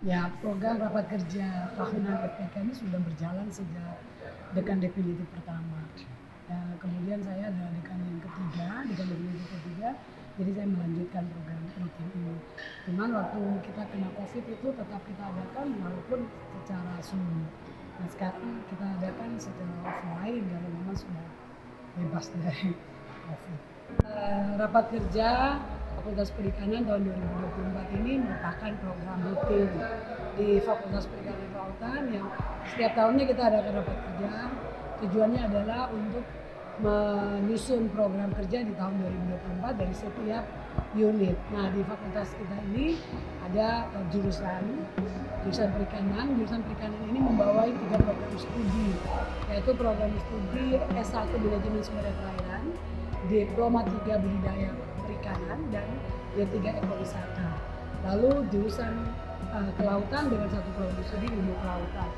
Ya, program rapat kerja tahunan FPK ini sudah berjalan sejak dekan definitif pertama. Ya, kemudian saya ada dekan yang ketiga, dekan definitif ketiga, jadi saya melanjutkan program rutin ini. Cuman waktu kita kena COVID itu tetap kita adakan walaupun secara Zoom. Nah sekarang kita adakan secara offline karena memang sudah bebas dari COVID. Rapat kerja Fakultas Perikanan tahun 2024 ini merupakan program rutin di Fakultas Perikanan dan Kelautan yang setiap tahunnya kita adakan rapat kerja. Tujuannya adalah untuk menyusun program kerja di tahun 2024 dari setiap unit. Nah di fakultas kita ini ada jurusan perikanan. Jurusan perikanan ini membawa 3 program studi, yaitu program studi S1 Manajemen Sumber Daya Perairan, Diploma 3 Budidaya Perikanan, dan D3 Ekowisata. Lalu jurusan kelautan dengan 1 program studi ilmu kelautan.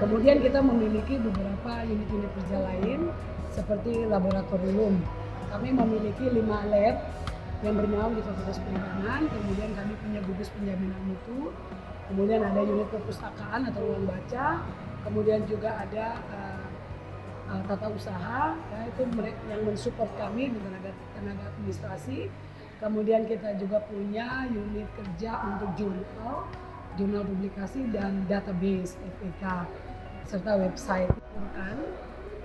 Kemudian kita memiliki beberapa unit-unit kerja lain seperti laboratorium. Kami memiliki 5 lab yang bernaung di Fakultas Perikanan, kemudian kami punya gugus penjaminan mutu, kemudian ada unit perpustakaan atau ruang baca, kemudian juga ada tata usaha, ya, itu yang mensupport kami di tenaga administrasi. Kemudian kita juga punya unit kerja untuk jurnal publikasi dan database FPK serta website.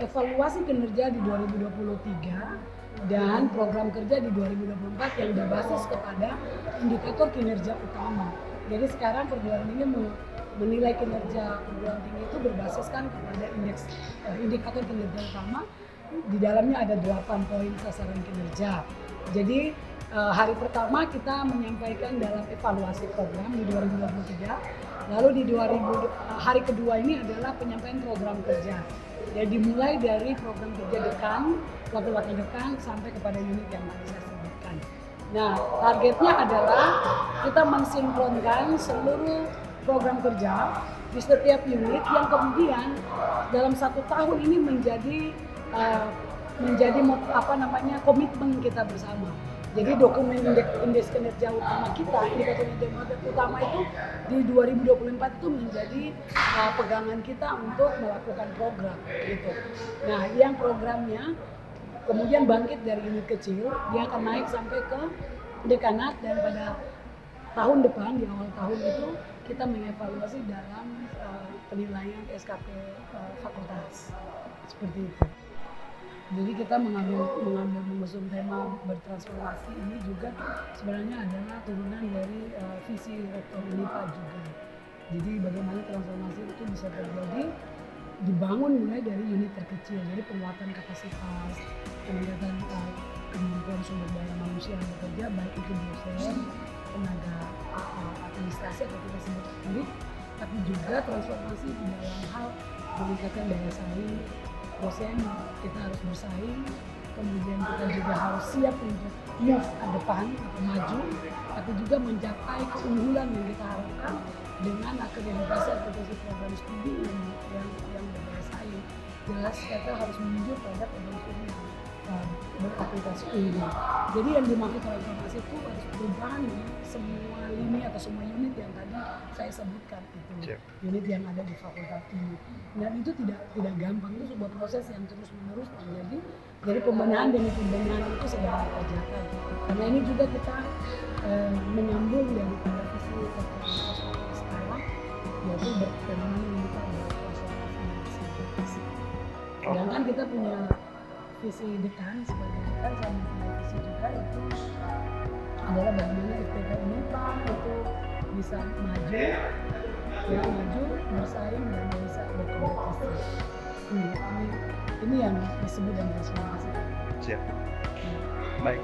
Evaluasi kinerja di 2023 dan program kerja di 2024 yang berbasis kepada indikator kinerja utama. Jadi sekarang perguruan tinggi menilai kinerja perguruan tinggi itu berbasiskan kepada indikator kinerja utama. Di dalamnya ada 8 poin sasaran kinerja. Jadi hari pertama kita menyampaikan dalam evaluasi program di 2023. Lalu di hari kedua ini adalah penyampaian program kerja. Jadi dimulai dari program kerja dekan, wakil-wakil dekan sampai kepada unit yang tadi saya sebutkan. Nah, targetnya adalah kita mensinkronkan seluruh program kerja di setiap unit yang kemudian dalam 1 tahun ini menjadi komitmen kita bersama. Jadi dokumen indeks kinerja utama kita, indikator kinerja utama itu di 2024 itu menjadi pegangan kita untuk melakukan program gitu. Nah, yang programnya kemudian bangkit dari unit kecil, dia akan naik sampai ke dekanat, dan pada tahun depan di awal tahun itu kita mengevaluasi dalam penilaian SKP fakultas seperti itu. Jadi kita mengusung tema bertransformasi ini juga sebenarnya adalah turunan dari visi Rektor UNIPA juga. Jadi bagaimana transformasi itu bisa terjadi, dibangun mulai dari unit terkecil, jadi penguatan kapasitas, peningkatan kemampuan sumber daya manusia yang bekerja, baik itu dosen, tenaga administrasi atau kita sebut akademik, tapi juga transformasi di dalam hal meningkatkan daya saing. Dosen kita harus bersaing, kemudian kita juga harus siap untuk move ke depan atau maju, tapi juga mencapai keunggulan yang kita harapkan dengan akreditasi program studi yang berdaya saing. Jelas kita harus menuju pada program studi yang berakreditasi unggul. Jadi yang dimaksud transformasi itu harus perubahan di semua lini atau semua unit yang tadi saya sebutkan itu. Unit yang ada di fakultas ini. Dan itu tidak gampang, itu sebuah proses yang terus-menerus terjadi. Jadi pembenahan demi pembenahan itu sedang dikerjakan. Karena ini juga kita menyambung dari pada visi transformasi sekarang, yaitu bagaimana kita bertransformasi. Sedangkan kita punya visi dekan, sebagai dekan saya punya visi juga itu adalah bagaimana FPK UNIPA itu bisa maju, bersaing dan bisa berkompetisi. Ini yang disebut dengan transformasi. Siap. Baik.